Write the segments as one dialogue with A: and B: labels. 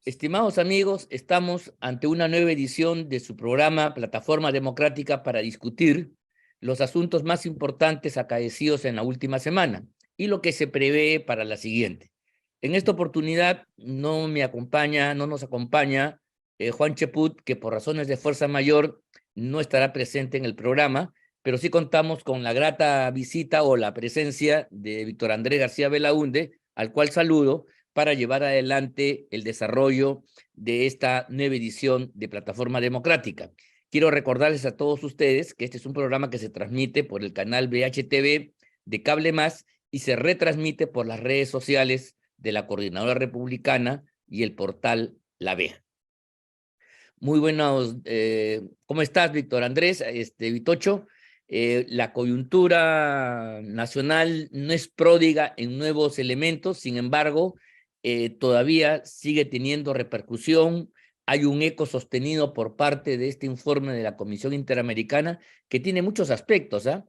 A: Estimados amigos, estamos ante una nueva edición de su programa Plataforma Democrática para discutir los asuntos más importantes acaecidos en la última semana y lo que se prevé para la siguiente. En esta oportunidad no nos acompaña Juan Cheput, que por razones de fuerza mayor no estará presente en el programa, pero sí contamos con la grata visita o la presencia de Víctor Andrés García Belaúnde, al cual saludo, para llevar adelante el desarrollo de esta nueva edición de Plataforma Democrática. Quiero recordarles a todos ustedes que este es un programa que se transmite por el canal BHTV de Cable Más y se retransmite por las redes sociales de la Coordinadora Republicana y el portal La Veja. Muy buenos, ¿cómo estás, Víctor Andrés? Vitocho, la coyuntura nacional no es pródiga en nuevos elementos, sin embargo, todavía sigue teniendo repercusión. Hay un eco sostenido por parte de este informe de la Comisión Interamericana que tiene muchos aspectos, ¿ah?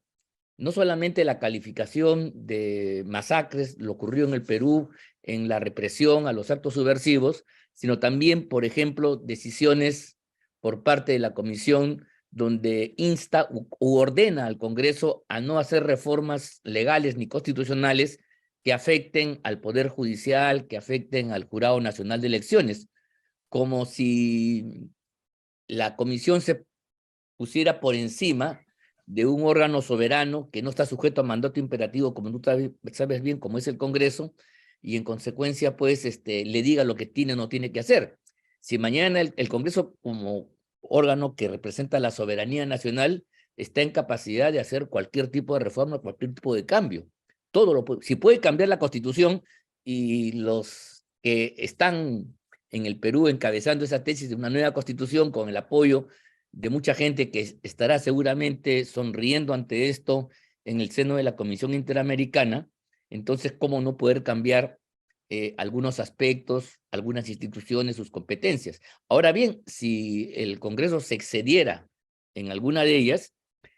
A: No solamente la calificación de masacres, lo ocurrió en el Perú, en la represión a los actos subversivos, sino también, por ejemplo, decisiones por parte de la Comisión donde insta u ordena al Congreso a no hacer reformas legales ni constitucionales que afecten al Poder Judicial, que afecten al Jurado Nacional de Elecciones, como si la Comisión se pusiera por encima de un órgano soberano que no está sujeto a mandato imperativo, como tú sabes bien, como es el Congreso, y en consecuencia, pues, le diga lo que tiene o no tiene que hacer. Si mañana el Congreso, como órgano que representa la soberanía nacional, está en capacidad de hacer cualquier tipo de reforma, cualquier tipo de cambio. Todo lo puede. Si puede cambiar la Constitución y los que están en el Perú encabezando esa tesis de una nueva Constitución con el apoyo de mucha gente que estará seguramente sonriendo ante esto en el seno de la Comisión Interamericana, entonces, ¿cómo no poder cambiar algunos aspectos, algunas instituciones, sus competencias? Ahora bien, si el Congreso se excediera en alguna de ellas,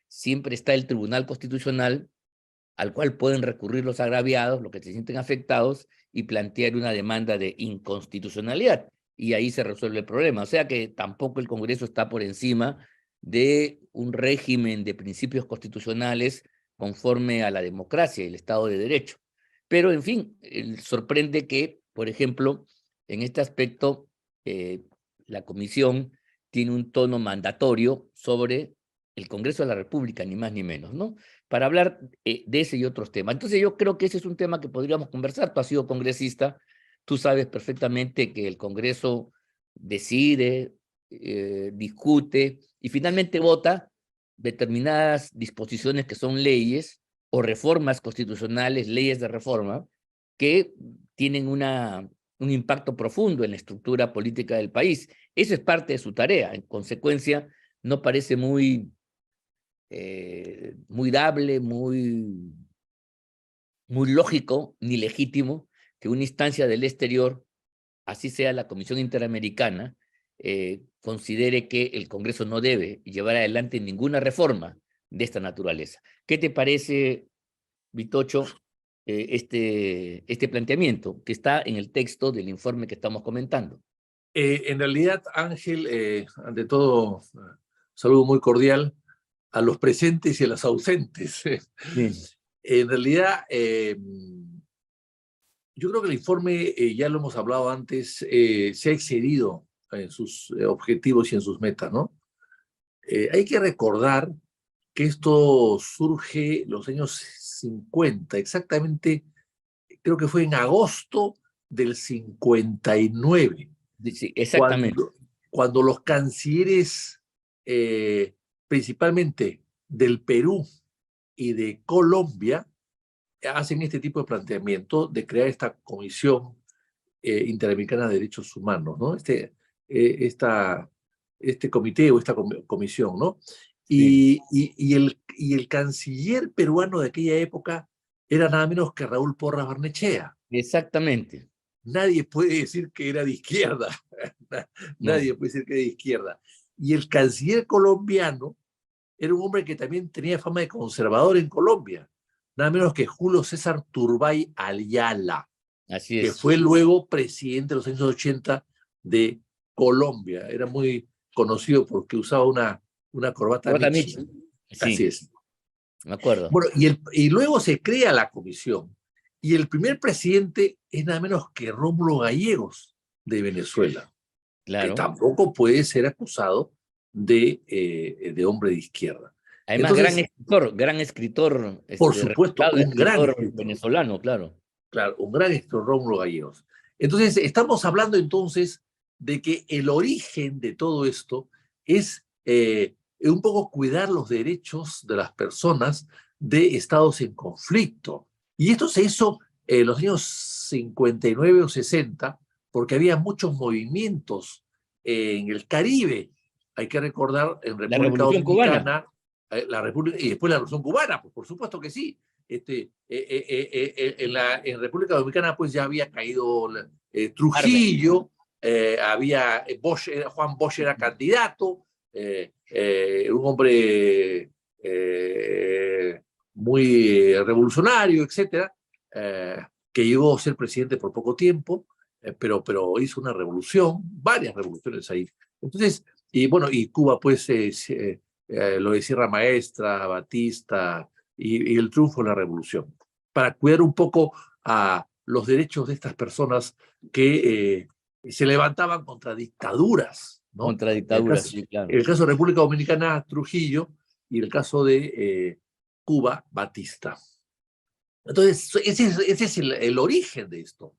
A: siempre está el Tribunal Constitucional al cual pueden recurrir los agraviados, los que se sienten afectados, y plantear una demanda de inconstitucionalidad. Y ahí se resuelve el problema. O sea que tampoco el Congreso está por encima de un régimen de principios constitucionales conforme a la democracia y el Estado de Derecho. Pero, en fin, sorprende que, por ejemplo, en este aspecto, la Comisión tiene un tono mandatorio sobre el Congreso de la República, ni más ni menos, ¿no? Para hablar de ese y otros temas. Entonces yo creo que ese es un tema que podríamos conversar. Tú has sido congresista, tú sabes perfectamente que el Congreso decide, discute y finalmente vota determinadas disposiciones que son leyes o reformas constitucionales, leyes de reforma, que tienen un impacto profundo en la estructura política del país. Eso es parte de su tarea. En consecuencia, no parece muy dable, muy lógico ni legítimo que una instancia del exterior, así sea la Comisión Interamericana, considere que el Congreso no debe llevar adelante ninguna reforma de esta naturaleza. ¿Qué te parece, Vitocho, este planteamiento que está en el texto del informe que estamos comentando?
B: En realidad, Ángel, ante todo, saludo muy cordial a los presentes y a los ausentes.
A: Sí.
B: En realidad, yo creo que el informe, ya lo hemos hablado antes, se ha excedido en sus objetivos y en sus metas, ¿no? Hay que recordar que esto surge en los años 50, exactamente, creo que fue en agosto del 59.
A: Sí, exactamente.
B: Cuando los cancilleres, principalmente del Perú y de Colombia, hacen este tipo de planteamiento de crear esta Comisión Interamericana de Derechos Humanos, ¿no? Este comité o esta comisión, ¿no?
A: Sí.
B: Y el canciller peruano de aquella época era nada menos que Raúl Porras Barnechea.
A: Exactamente.
B: Nadie puede decir que era de izquierda. Nadie
A: No.
B: puede decir que era de izquierda. Y el canciller colombiano era un hombre que también tenía fama de conservador en Colombia. Nada menos que Julio César Turbay Ayala,
A: Así
B: que
A: es.
B: fue luego presidente de los años 80 de Colombia. Era muy conocido porque usaba una corbata
A: Corbata
B: Michi.
A: Mitchell.
B: Así
A: Sí,
B: es.
A: me acuerdo.
B: Bueno, y luego se crea la comisión. Y el primer presidente es nada menos que Rómulo Gallegos de Venezuela, que
A: Claro.
B: tampoco puede ser acusado de hombre de izquierda.
A: Además,
B: Entonces,
A: gran escritor,
B: por supuesto,
A: reputado
B: un gran
A: escritor
B: escritor,
A: venezolano, claro.
B: claro, un gran escritor, Rómulo Gallegos. Entonces, estamos hablando entonces de que el origen de todo esto es un poco cuidar los derechos de las personas de estados en conflicto. Y esto se hizo en los años 59 o 60, porque había muchos movimientos en el Caribe. Hay que recordar, en
A: La
B: República
A: Revolución Cubana.
B: Dominicana, la República, y después la Revolución Cubana, pues por supuesto que sí. En República Dominicana pues ya había caído
A: Arben.
B: Trujillo, había Bosch, Juan Bosch era candidato, un hombre muy revolucionario, etcétera, que llegó a ser presidente por poco tiempo, pero hizo una revolución, varias revoluciones ahí. Entonces, y bueno, y Cuba pues lo de Sierra Maestra, Batista y el triunfo de la revolución, para cuidar un poco a los derechos de estas personas que se levantaban contra dictaduras, ¿no?
A: Contra dictaduras, sí, claro.
B: El caso de República Dominicana, Trujillo, y el caso de Cuba, Batista. Entonces, ese es el origen de esto.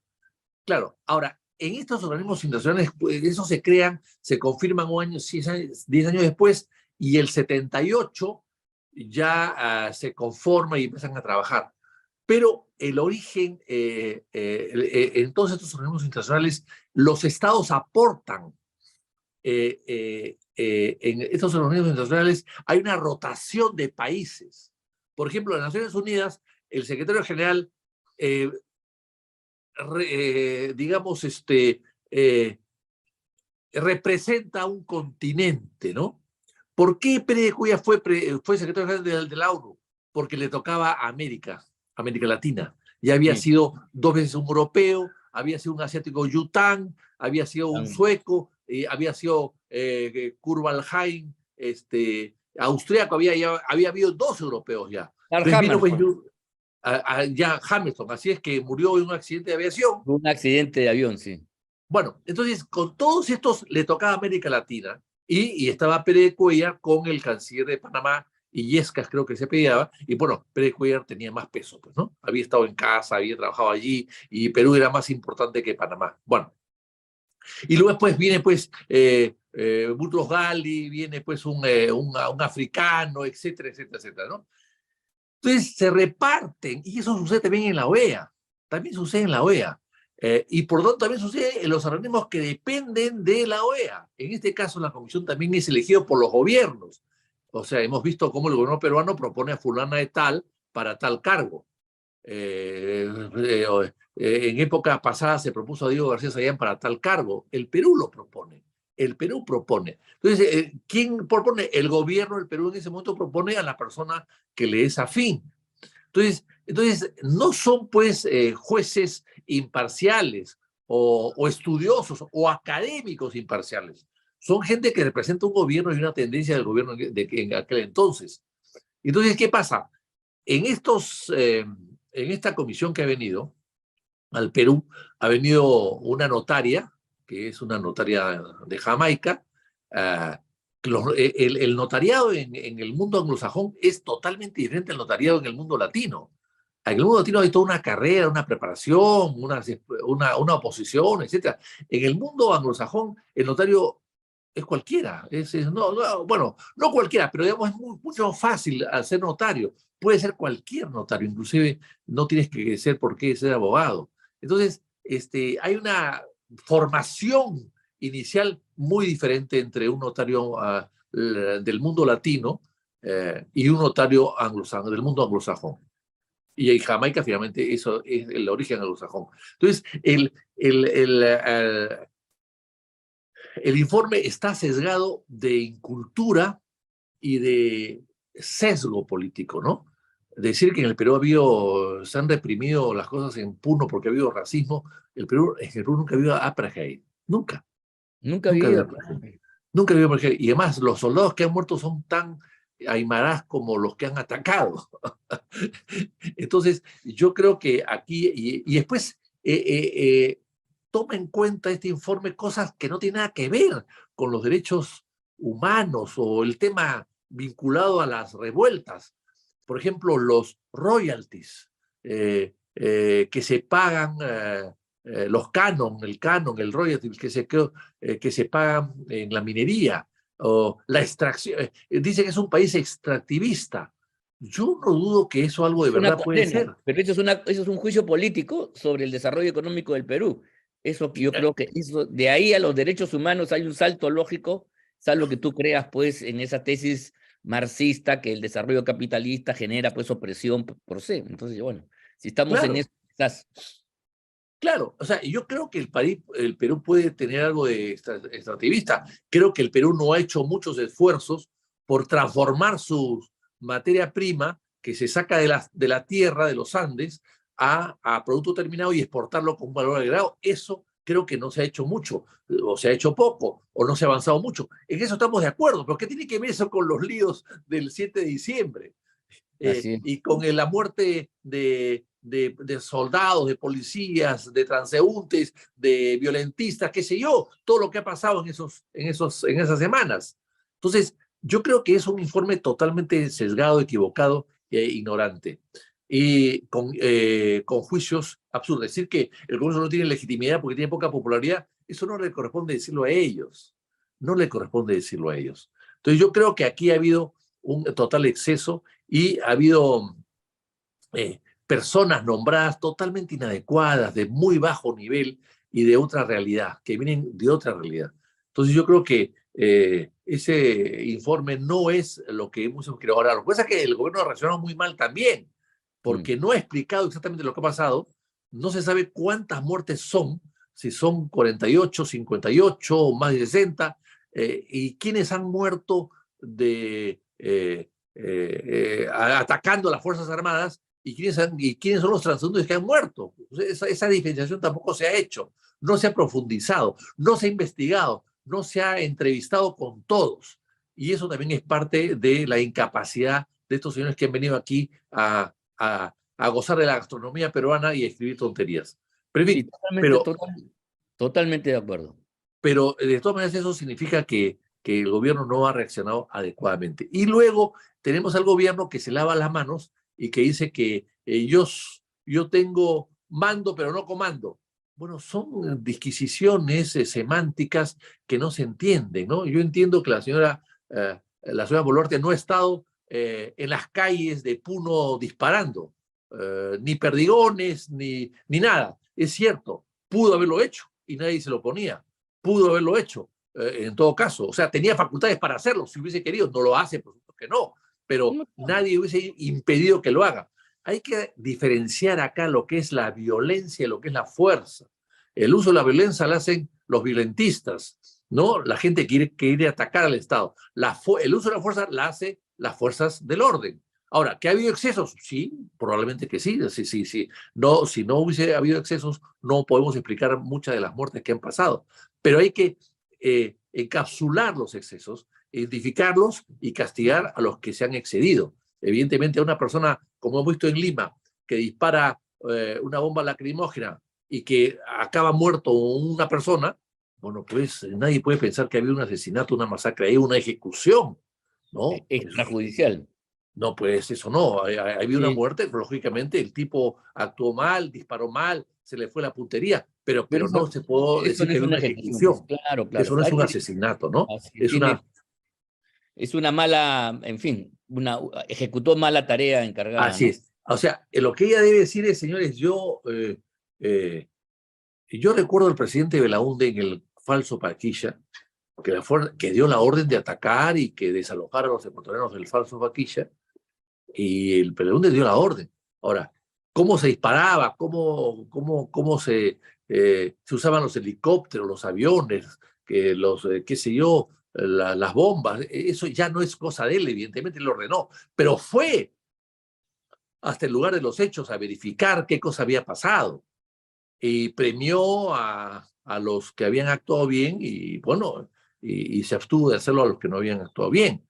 B: Claro, ahora, en estos organismos internacionales, pues, esos se crean, se confirman un año, 10 años después, y el 78 ya se conforma y empiezan a trabajar. Pero el origen, en todos estos organismos internacionales, los estados aportan. En estos organismos internacionales hay una rotación de países. Por ejemplo, en las Naciones Unidas, el secretario general digamos, representa un continente, ¿no? ¿Por qué Pérez de Cuellar fue secretario general de la ONU? Porque le tocaba a América Latina. Ya había
A: Sí,
B: sido 2 veces un europeo, había sido un asiático Yután, había sido un sueco, había sido Kurt Waldheim, austriaco, había habido 2 europeos ya.
A: Carl
B: Entonces vino pues,
A: Hamilton.
B: ya Hamilton, así es que murió en un accidente de aviación.
A: Un accidente de avión, sí.
B: Bueno, entonces con todos estos le tocaba a América Latina y estaba Pérez de Cuellar con el canciller de Panamá, Illescas creo que se pedía, y bueno, Pérez de Cuellar tenía más peso, pues, ¿no? Había estado en casa, había trabajado allí y Perú era más importante que Panamá. Bueno, y luego después viene pues Boutros Ghali, viene pues un africano, etcétera, etcétera, etcétera, ¿no? Entonces se reparten, y eso sucede también en la OEA, también sucede en la OEA, y por lo tanto también sucede en los organismos que dependen de la OEA. En este caso, la comisión también es elegido por los gobiernos. O sea, hemos visto cómo el gobierno peruano propone a fulana de tal para tal cargo. En época pasada se propuso a Diego García Sayán para tal cargo. El Perú lo propone. El Perú propone. Entonces, ¿quién propone? El gobierno del Perú en ese momento propone a la persona que le es afín. Entonces no son pues jueces imparciales o estudiosos o académicos imparciales. Son gente que representa un gobierno y una tendencia del gobierno en aquel entonces. Entonces, ¿qué pasa? En esta comisión que ha venido al Perú, ha venido una notaria, que es una notaria de Jamaica. uh, el notariado en el mundo anglosajón es totalmente diferente al notariado en el mundo latino. En el mundo latino hay toda una carrera, una preparación, una oposición, etc. En el mundo anglosajón, el notario es cualquiera. Bueno, no cualquiera, pero digamos es mucho más fácil ser notario. Puede ser cualquier notario, inclusive no tienes que ser por qué ser abogado. Entonces, hay una formación inicial muy diferente entre un notario del mundo latino y un notario anglosajón, del mundo anglosajón. Y en Jamaica, finalmente, eso es el origen anglosajón. Entonces, el informe está sesgado de incultura y de sesgo político, ¿no? Decir que en el Perú se han reprimido las cosas en Puno porque ha habido racismo, en el Perú nunca ha habido apartheid, nunca.
A: Nunca
B: Nunca
A: había
B: vi
A: ido.
B: una tragedia. Nunca vi una tragedia. Y además, los soldados que han muerto son tan aymarás como los que han atacado. Entonces, yo creo que aquí, y después, toma en cuenta este informe cosas que no tienen nada que ver con los derechos humanos o el tema vinculado a las revueltas. Por ejemplo, los royalties que se pagan, los el royalties que se pagan en la minería o la extracción. Dice que es un país extractivista. Yo no dudo que eso algo de
A: Es una
B: verdad puede
A: condena,
B: ser.
A: pero eso es un juicio político sobre el desarrollo económico del Perú. Eso yo creo que eso, de ahí a los derechos humanos hay un salto lógico, salvo que tú creas pues en esa tesis marxista que el desarrollo capitalista genera pues opresión por sí. Entonces, bueno, si estamos en
B: Claro,
A: eso, quizás.
B: claro. O sea, yo creo que el Perú puede tener algo de extractivista. Creo que el Perú no ha hecho muchos esfuerzos por transformar su materia prima que se saca de la tierra, de los Andes, a producto terminado y exportarlo con un valor agregado. Eso creo que no se ha hecho mucho, o se ha hecho poco, o no se ha avanzado mucho. En eso estamos de acuerdo, pero ¿qué tiene que ver eso con los líos del 7 de diciembre?
A: Así es.
B: Y con la muerte de soldados, de policías, de transeúntes, de violentistas, qué sé yo, todo lo que ha pasado en esas semanas. Entonces, yo creo que es un informe totalmente sesgado, equivocado e ignorante. Y con juicios absurdos. Decir que el Congreso no tiene legitimidad porque tiene poca popularidad, eso no le corresponde decirlo a ellos. No le corresponde decirlo a ellos. Entonces, yo creo que aquí ha habido un total exceso y ha habido personas nombradas totalmente inadecuadas, de muy bajo nivel y de otra realidad, que vienen de otra realidad. Entonces yo creo que ese informe no es lo que hemos creado. Ahora, lo que pasa es que el gobierno ha reaccionado muy mal también,
A: Mm.
B: porque no ha explicado exactamente lo que ha pasado, no se sabe cuántas muertes son, si son 48, 58 o más de 60, y quiénes han muerto atacando a las Fuerzas Armadas y quiénes son los transeúntes que han muerto. Esa diferenciación tampoco se ha hecho, no se ha profundizado, no se ha investigado, no se ha entrevistado con todos. Y eso también es parte de la incapacidad de estos señores que han venido aquí a gozar de la gastronomía peruana y a escribir tonterías. Pero en
A: Sí,
B: fin, pero,
A: totalmente de acuerdo.
B: pero de todas maneras eso significa que el gobierno no ha reaccionado adecuadamente. Y luego tenemos al gobierno que se lava las manos y que dice que yo tengo mando pero no comando. Bueno, son disquisiciones semánticas que no se entienden, ¿no? Yo entiendo que la señora Boluarte no ha estado en las calles de Puno disparando, ni perdigones, ni nada. Es cierto, pudo haberlo hecho y nadie se lo ponía. Pudo haberlo hecho, en todo caso. O sea, tenía facultades para hacerlo si hubiese querido. No lo hace, por supuesto que no, pero
A: No,
B: nadie hubiese impedido que lo haga. Hay que diferenciar acá lo que es la violencia y lo que es la fuerza. El uso de la violencia la hacen los violentistas, ¿no? La gente que quiere atacar al Estado. El uso de la fuerza la hace las fuerzas del orden. Ahora, ¿que ha habido excesos? Sí, probablemente que sí. Sí. No, si no hubiese habido excesos, no podemos explicar muchas de las muertes que han pasado. Pero hay que encapsular los excesos, identificarlos y castigar a los que se han excedido. Evidentemente, a una persona, como hemos visto en Lima, que dispara una bomba lacrimógena y que acaba muerto una persona, bueno, pues nadie puede pensar que ha habido un asesinato, una masacre, hay una ejecución, ¿no?
A: extrajudicial.
B: No, pues eso no, había una
A: Sí,
B: muerte, lógicamente el tipo actuó mal, disparó mal, se le fue la puntería,
A: pero
B: pero no se puede
A: eso
B: decir
A: no
B: que
A: es
B: había
A: una
B: una
A: ejecución, pues
B: ejecución.
A: claro,
B: Eso
A: claro.
B: no es
A: Hay
B: un
A: que,
B: asesinato, ¿no?
A: así
B: Es una,
A: es una mala, en fin, ejecutó mala tarea encargada,
B: así
A: ¿no?
B: es. O sea, lo que ella debe decir es, señores, yo recuerdo al presidente Belaúnde en el falso Paquilla, que dio la orden de atacar y que desalojara a los ecuatorianos del falso Paquilla, y el Belaúnde dio la orden. Ahora, ¿cómo se disparaba? ¿Cómo se usaban los helicópteros, los aviones, qué sé yo, las bombas? Eso ya no es cosa de él, evidentemente él lo ordenó, pero fue hasta el lugar de los hechos a verificar qué cosa había pasado y premió a los que habían actuado bien y bueno, y se abstuvo de hacerlo a los que no habían actuado bien.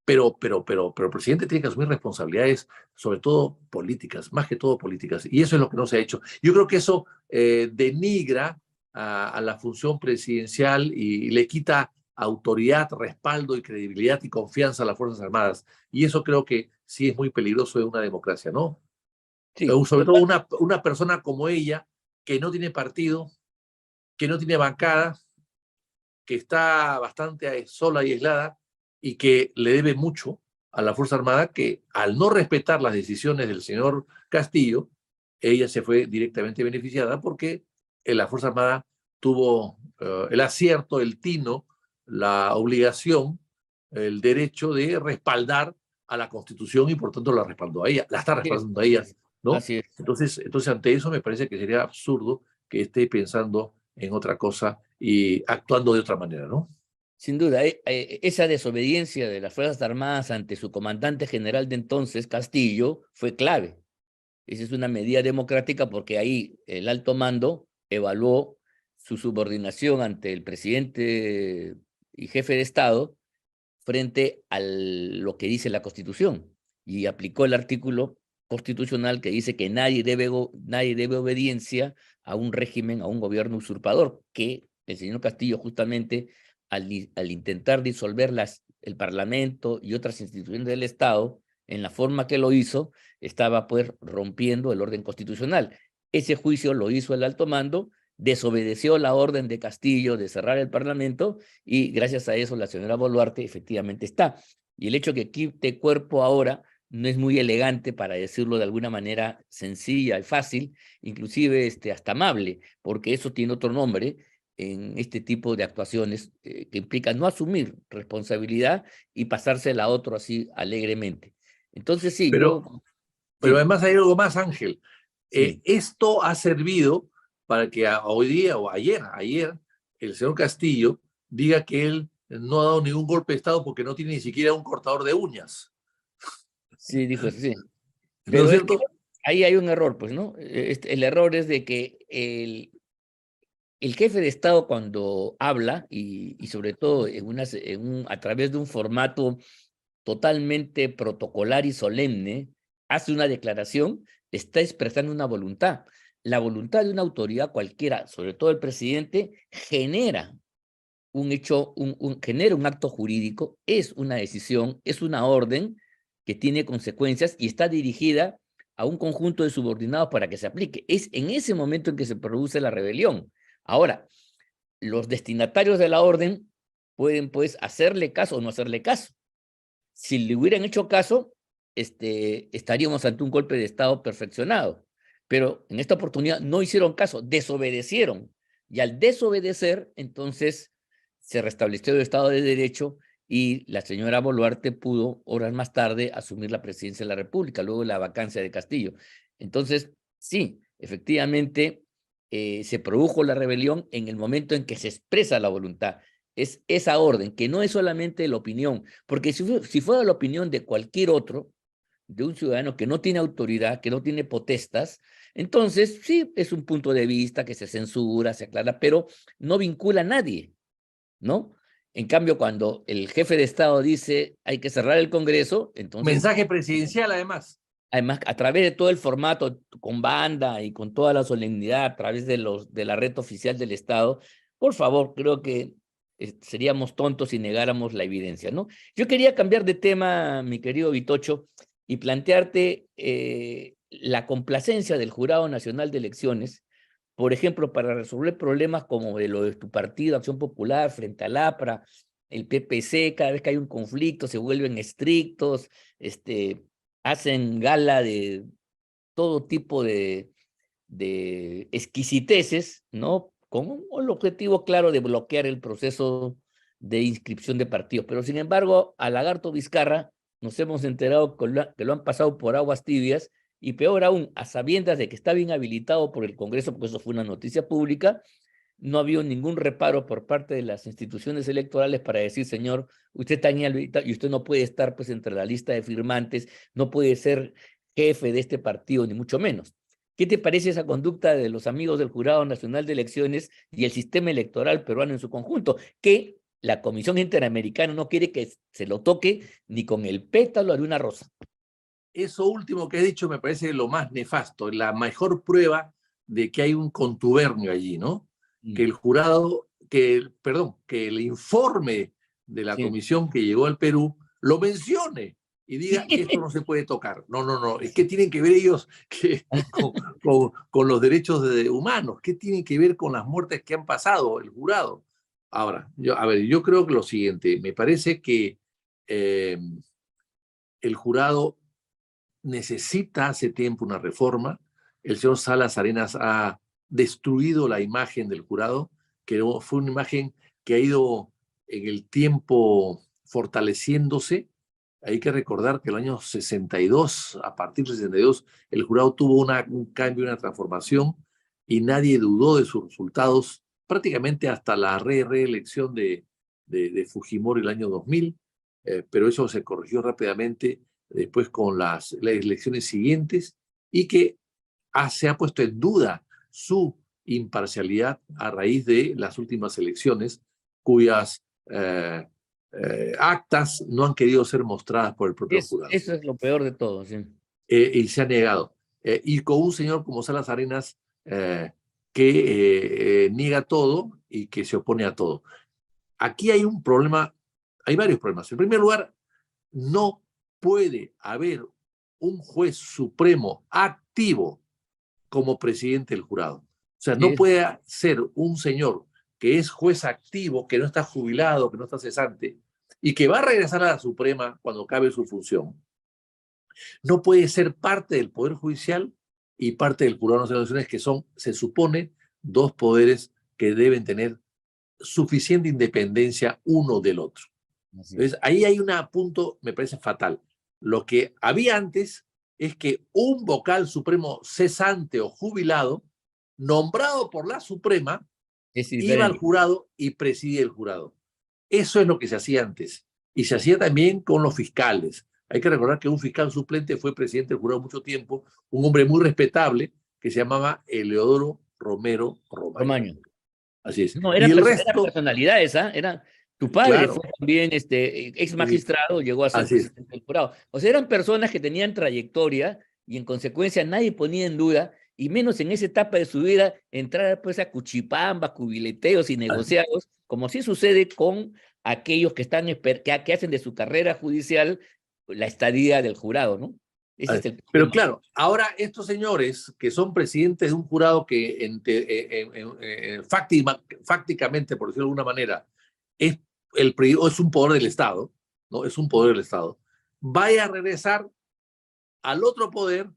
B: Pero el presidente tiene que asumir responsabilidades, sobre todo políticas, más que todo políticas, y eso es lo que no se ha hecho. Yo creo que eso denigra a la función presidencial y le quita autoridad, respaldo y credibilidad y confianza a las Fuerzas Armadas. Y eso creo que sí es muy peligroso en una democracia, ¿no?
A: Sí,
B: Sobre todo una persona como ella, que no tiene partido, que no tiene bancada, que está bastante sola y aislada y que le debe mucho a la Fuerza Armada, que al no respetar las decisiones del señor Castillo, ella se fue directamente beneficiada porque la Fuerza Armada tuvo el acierto, el tino, la obligación, el derecho de respaldar a la Constitución y por tanto la respaldó a ella, la está
A: así es,
B: respaldando a ella, ¿no?
A: así es.
B: Entonces ante eso me parece que sería absurdo que esté pensando en otra cosa y actuando de otra manera, ¿no?
A: Sin duda, esa desobediencia de las Fuerzas Armadas ante su comandante general de entonces, Castillo, fue clave. Esa es una medida democrática porque ahí el alto mando evaluó su subordinación ante el presidente y jefe de Estado frente a lo que dice la Constitución y aplicó el artículo constitucional que dice que nadie debe obediencia a un régimen, a un gobierno usurpador, que el señor Castillo justamente al intentar disolver el Parlamento y otras instituciones del Estado, en la forma que lo hizo, estaba pues rompiendo el orden constitucional. Ese juicio lo hizo el alto mando, desobedeció la orden de Castillo de cerrar el Parlamento y gracias a eso la señora Boluarte efectivamente está. Y el hecho que quite cuerpo ahora no es muy elegante, para decirlo de alguna manera sencilla y fácil, inclusive hasta amable, porque eso tiene otro nombre en este tipo de actuaciones que implican no asumir responsabilidad y pasársela a otro así alegremente. Entonces sí,
B: Pero, pero
A: sí,
B: además hay algo más, Ángel.
A: sí.
B: Esto ha servido para que hoy día o ayer, el señor Castillo diga que él no ha dado ningún golpe de Estado porque no tiene ni siquiera un cortador de uñas,
A: Sí, dijo eso, sí.
B: ¿no es
A: Pero es que
B: cierto?
A: ahí hay un error, pues, ¿no? El error es de que el jefe de Estado cuando habla, y sobre todo a través de un formato totalmente protocolar y solemne, hace una declaración, está expresando una voluntad. La voluntad de una autoridad cualquiera, sobre todo el presidente, genera un hecho, genera un acto jurídico, es una decisión, es una orden que tiene consecuencias y está dirigida a un conjunto de subordinados para que se aplique. Es en ese momento en que se produce la rebelión. Ahora, los destinatarios de la orden pueden pues hacerle caso o no hacerle caso. Si le hubieran hecho caso, estaríamos ante un golpe de Estado perfeccionado. Pero en esta oportunidad no hicieron caso, desobedecieron. Y al desobedecer, entonces se restableció el Estado de Derecho y la señora Boluarte pudo, horas más tarde, asumir la presidencia de la República, luego de la vacancia de Castillo. Entonces, sí, efectivamente, se produjo la rebelión en el momento en que se expresa la voluntad. Es esa orden, que no es solamente la opinión, porque si fuera la opinión de cualquier otro, de un ciudadano que no tiene autoridad, que no tiene potestas, entonces sí es un punto de vista que se censura, se aclara, pero no vincula a nadie, ¿no? En cambio, cuando el jefe de Estado dice hay que cerrar el Congreso, entonces,
B: Mensaje presidencial, además.
A: además, a través de todo el formato, con banda y con toda la solemnidad, a través de la red oficial del Estado, por favor, creo que seríamos tontos si negáramos la evidencia, ¿no? Yo quería cambiar de tema, mi querido Vitocho, y plantearte la complacencia del Jurado Nacional de Elecciones, por ejemplo, para resolver problemas como de lo de tu partido, Acción Popular, frente al APRA, el PPC, cada vez que hay un conflicto se vuelven estrictos, hacen gala de todo tipo de exquisiteces, ¿no? Con el objetivo claro de bloquear el proceso de inscripción de partidos. Pero sin embargo, a Lagarto Vizcarra nos hemos enterado que lo han pasado por aguas tibias y peor aún, a sabiendas de que está bien habilitado por el Congreso, porque eso fue una noticia pública, no ha habido ningún reparo por parte de las instituciones electorales para decir, señor, usted está inhabilitado y usted no puede estar pues entre la lista de firmantes, no puede ser jefe de este partido, ni mucho menos. ¿Qué te parece esa conducta de los amigos del Jurado Nacional de Elecciones y el sistema electoral peruano en su conjunto? Que la Comisión Interamericana no quiere que se lo toque ni con el pétalo de una rosa.
B: Eso último que he dicho me parece lo más nefasto, la mejor prueba de que hay un contubernio allí, ¿no? Que el jurado, perdón, que el informe de la comisión que llegó al Perú lo mencione y diga, esto no se puede tocar. No, no, no, es que tienen que ver ellos con los derechos humanos, ¿qué tienen que ver con las muertes que han pasado el jurado? Ahora, yo creo que lo siguiente, me parece que el jurado necesita hace tiempo una reforma. El señor Salas Arenas ha destruido la imagen del jurado, que fue una imagen que ha ido en el tiempo fortaleciéndose. Hay que recordar que en el año 62, a partir del 62, el jurado tuvo un cambio, una transformación, y nadie dudó de sus resultados prácticamente hasta la reelección de Fujimori el año 2000, pero eso se corrigió rápidamente después con las elecciones siguientes, y que se ha puesto en duda su imparcialidad a raíz de las últimas elecciones, cuyas actas no han querido ser mostradas por el propio jurado.
A: Eso es lo peor de todo, sí.
B: Y se ha negado. Y con un señor como Salas Arenas que niega todo y que se opone a todo. Aquí hay un problema, hay varios problemas. En primer lugar, no puede haber un juez supremo activo como presidente del jurado. O sea, no puede ser un señor que es juez activo, que no está jubilado, que no está cesante, y que va a regresar a la Suprema cuando acabe su función. No puede ser parte del Poder Judicial y parte del Jurado Nacional de Elecciones, que son, se supone, dos poderes que deben tener suficiente independencia uno del otro. Entonces, ahí hay un punto, me parece fatal. Lo que había antes es que un vocal supremo cesante o jubilado, nombrado por la Suprema, iba al jurado y presidía el jurado. Eso es lo que se hacía antes. Y se hacía también con los fiscales. Hay que recordar que un fiscal suplente fue presidente del jurado mucho tiempo, un hombre muy respetable que se llamaba Eleodoro Romero Romaño. Así es.
A: No, eran personalidades, ¿ah? Tu padre
B: claro,
A: fue también ex magistrado, llegó a ser presidente del jurado. O sea, eran personas que tenían trayectoria y en consecuencia nadie ponía en duda, y menos en esa etapa de su vida, entrar pues a cuchipambas, cubileteos y negociados, como sí sucede con aquellos que están que hacen de su carrera judicial la estadía del jurado, ¿no? Ese es el
B: Pero claro, ahora estos señores que son presidentes de un jurado que fácticamente, por decirlo de alguna manera, es un poder del Estado, ¿no? Es un poder del Estado, vaya a regresar al otro poder,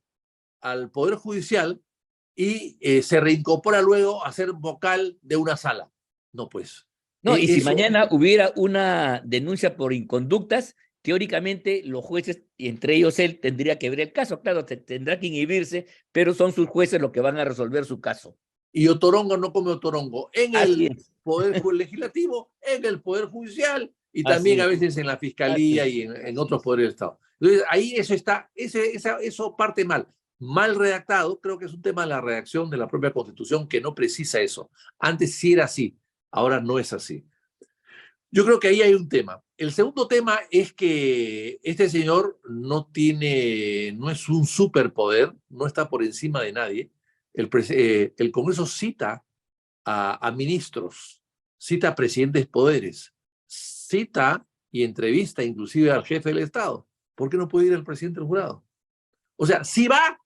B: al Poder Judicial, y se reincorpora luego a ser vocal de una sala. No, pues.
A: No, y si mañana hubiera una denuncia por inconductas, teóricamente los jueces, y entre ellos él, tendría que ver el caso. Claro, tendrá que inhibirse, pero son sus jueces los que van a resolver su caso.
B: Y Otorongo no come Otorongo en el Poder Legislativo, en el Poder Judicial, y también a veces en la Fiscalía y en otros poderes del Estado. Entonces, ahí eso parte mal redactado. Creo que es un tema de la redacción de la propia Constitución que no precisa eso. Antes sí era así, ahora no es así. Yo creo que ahí hay un tema. El segundo tema es que este señor no es un superpoder, no está por encima de nadie. El Congreso cita a ministros, cita a presidentes de poderes, cita y entrevista inclusive al jefe del Estado. ¿Por qué no puede ir el presidente del jurado? O sea, sí va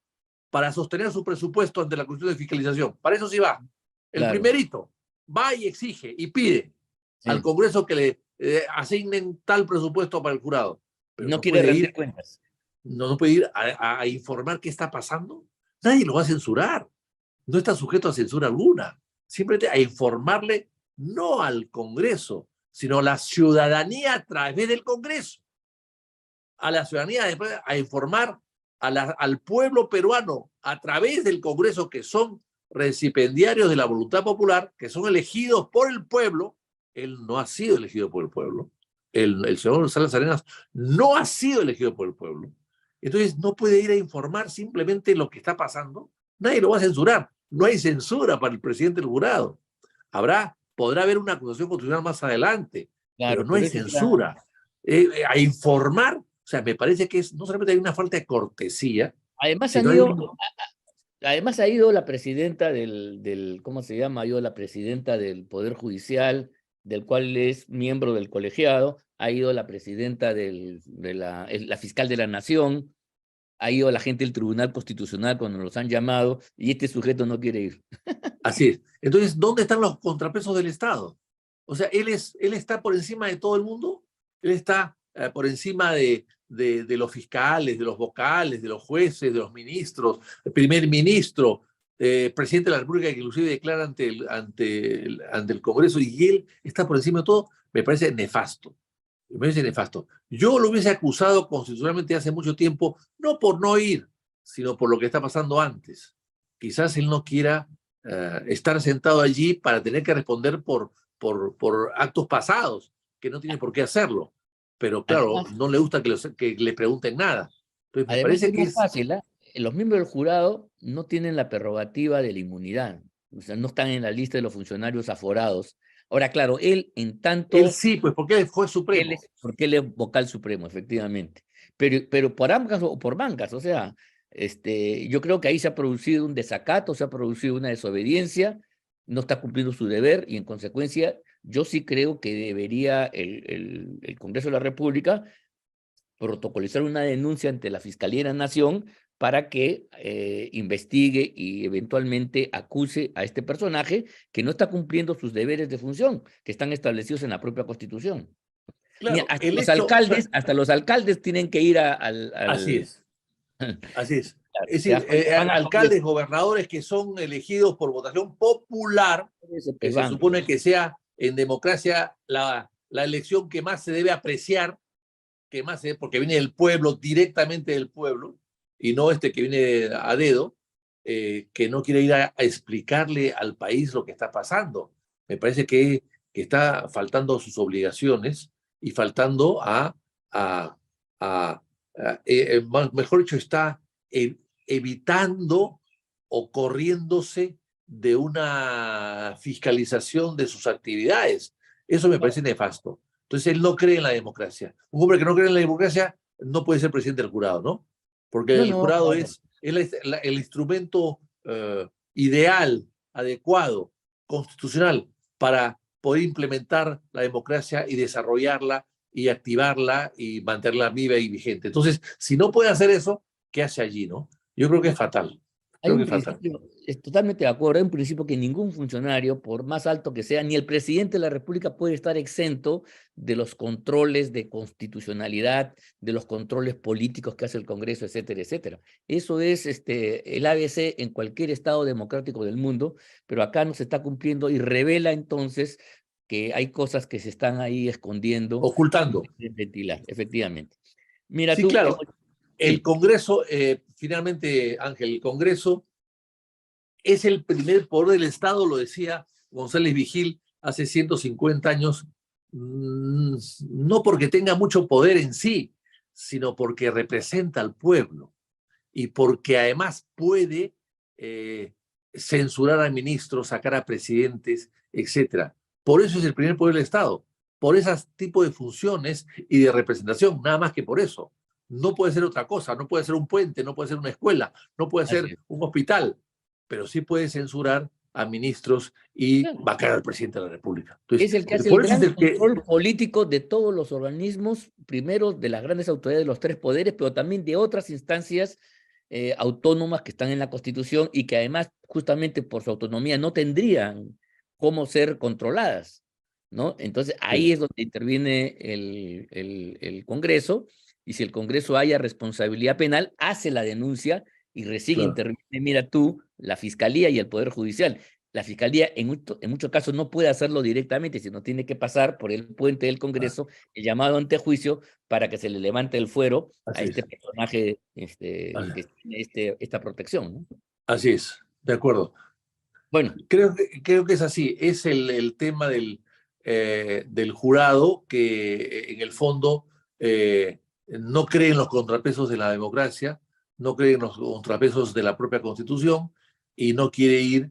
B: para sostener su presupuesto ante la Comisión de Fiscalización. Para eso sí va. El primerito va y exige y pide al Congreso que le asignen tal presupuesto para el jurado. Pero
A: no quiere rendir cuentas.
B: No puede ir a informar qué está pasando. Nadie lo va a censurar. No está sujeto a censura alguna. Simplemente a informarle no al Congreso, sino a la ciudadanía a través del Congreso. A la ciudadanía a informar al pueblo peruano a través del Congreso, que son recipiendarios de la voluntad popular, que son elegidos por el pueblo. Él no ha sido elegido por el pueblo. El señor Salas Arenas no ha sido elegido por el pueblo. Entonces no puede ir a informar simplemente lo que está pasando. nadie lo va a censurar. No hay censura para el presidente del jurado. Podrá haber una acusación constitucional más adelante, pero
A: Claro,
B: no hay
A: por eso está.
B: censura. A informar, o sea, me parece que no solamente hay una falta de cortesía,
A: Además han
B: sino hay
A: ido,
B: un...
A: además ha ido la presidenta ¿cómo se llama? Ha ido la presidenta del Poder Judicial, del cual es miembro del colegiado, ha ido la presidenta la fiscal de la Nación, ha ido la gente del Tribunal Constitucional cuando los han llamado, y este sujeto no quiere ir.
B: Así es. Entonces, ¿dónde están los contrapesos del Estado? O sea, él está por encima de todo el mundo, él está por encima de los fiscales, de los vocales, de los jueces, de los ministros, el primer ministro, presidente de la República, que inclusive declara ante el Congreso, y él está por encima de todo. Me parece nefasto. Me parece nefasto. Yo lo hubiese acusado constitucionalmente hace mucho tiempo, no por no ir, sino por lo que está pasando antes. Quizás él no quiera estar sentado allí para tener que responder por actos pasados, que no tiene por qué hacerlo. Pero claro,
A: Además,
B: no le gusta que le pregunten nada. Entonces, me
A: además
B: parece
A: es
B: que
A: más
B: es...
A: fácil, ¿ah? Los miembros del jurado no tienen la prerrogativa de la inmunidad, o sea, no están en la lista de los funcionarios aforados. Ahora, claro, él en
B: Él
A: tanto.
B: sí, pues porque él fue supremo.
A: Porque él es vocal supremo, efectivamente. Pero por ambas o por bancas, o sea, yo creo que ahí se ha producido un desacato, se ha producido una desobediencia, no está cumpliendo su deber y en consecuencia yo sí creo que debería el Congreso de la República protocolizar una denuncia ante la Fiscalía de la Nación para que investigue y eventualmente acuse a este personaje que no está cumpliendo sus deberes de función que están establecidos en la propia Constitución. Mira,
B: Claro, el hecho, o sea,
A: hasta los alcaldes tienen que ir
B: así es. Así es. Es
A: ¿te das
B: decir,
A: cuenta? Van al
B: alcaldes,
A: Congreso.
B: gobernadores que son elegidos por votación popular, que
A: Pues
B: se
A: van.
B: supone que sea en democracia la elección que más se debe apreciar, porque viene del pueblo, directamente del pueblo, y no este que viene a dedo, que no quiere ir a explicarle al país lo que está pasando. Me parece que está faltando a sus obligaciones y faltando a, a mejor dicho, está evitando o corriéndose de una fiscalización de sus actividades. Eso me parece nefasto. Entonces él no cree en la democracia. Un hombre que no cree en la democracia no puede ser presidente del jurado, ¿no? Porque
A: No,
B: el
A: no,
B: jurado
A: claro.
B: es el instrumento ideal, adecuado, constitucional para poder implementar la democracia y desarrollarla y activarla y mantenerla viva y vigente. Entonces, si no puede hacer eso, ¿qué hace allí, no? Yo creo que es fatal.
A: Hay
B: Creo que
A: un
B: es fatal.
A: principio, es totalmente de acuerdo, hay un principio que ningún funcionario, por más alto que sea, ni el presidente de la República puede estar exento de los controles de constitucionalidad, de los controles políticos que hace el Congreso, etcétera, etcétera. Eso es el ABC en cualquier estado democrático del mundo, pero acá no se está cumpliendo y revela entonces que hay cosas que se están ahí escondiendo y no
B: Ocultando.
A: se quieren ventilar, efectivamente. Mira
B: Sí,
A: tú,
B: claro. El
A: sí,
B: Congreso, finalmente, Ángel, el Congreso es el primer poder del Estado, lo decía González Vigil hace 150 años, no porque tenga mucho poder en sí, sino porque representa al pueblo y porque además puede censurar a ministros, sacar a presidentes, etcétera. Por eso es el primer poder del Estado, por ese tipo de funciones y de representación, nada más que por eso. No puede ser otra cosa, no puede ser un puente, no puede ser una escuela, no puede
A: así
B: ser
A: es.
B: un hospital, pero sí puede censurar a ministros y
A: Claro.
B: vacar al presidente de la República. Entonces,
A: Es el que hace el
B: por eso es
A: gran
B: el que,
A: control político de todos los organismos, primero de las grandes autoridades de los tres poderes, pero también de otras instancias autónomas que están en la Constitución y que además, justamente por su autonomía, no tendrían cómo ser controladas, ¿no? Entonces, ahí es donde interviene el Congreso, y si el Congreso haya responsabilidad penal, hace la denuncia y recién
B: claro,
A: interviene, mira tú, la Fiscalía y el Poder Judicial. La Fiscalía en muchos casos no puede hacerlo directamente, sino tiene que pasar por el puente del Congreso, el llamado antejuicio, para que se le levante el fuero a
B: así
A: este
B: es,
A: personaje que tiene esta protección, ¿no?
B: así es, de acuerdo.
A: Bueno,
B: Creo que es así, es el tema del jurado que en el fondo no cree en los contrapesos de la democracia, no cree en los contrapesos de la propia Constitución y no quiere ir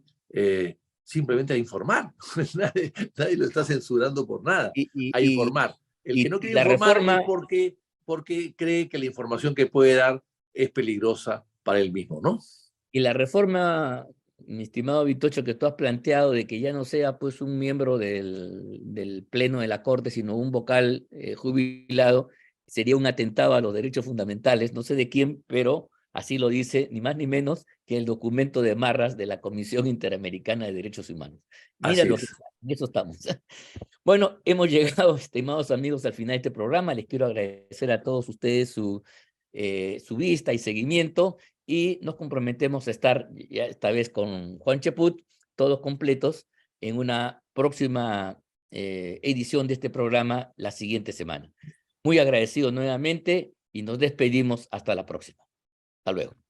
B: simplemente a informar. Nadie lo está censurando por nada, a informar. El que no
A: y
B: quiere
A: la
B: informar
A: reforma,
B: es porque cree que la información que puede dar es peligrosa para él mismo, ¿no?
A: y la reforma, mi estimado Vitocho, que tú has planteado de que ya no sea pues un miembro del Pleno de la Corte, sino un vocal jubilado, sería un atentado a los derechos fundamentales, no sé de quién, pero así lo dice ni más ni menos que el documento de Marras de la Comisión Interamericana de Derechos Humanos. Mira
B: Así
A: lo que
B: es.
A: en eso estamos. Bueno, hemos llegado, estimados amigos, al final de este programa. Les quiero agradecer a todos ustedes su vista y seguimiento y nos comprometemos a estar ya esta vez con Juan Cheput, todos completos, en una próxima edición de este programa la siguiente semana. Muy agradecido nuevamente y nos despedimos hasta la próxima. Hasta luego.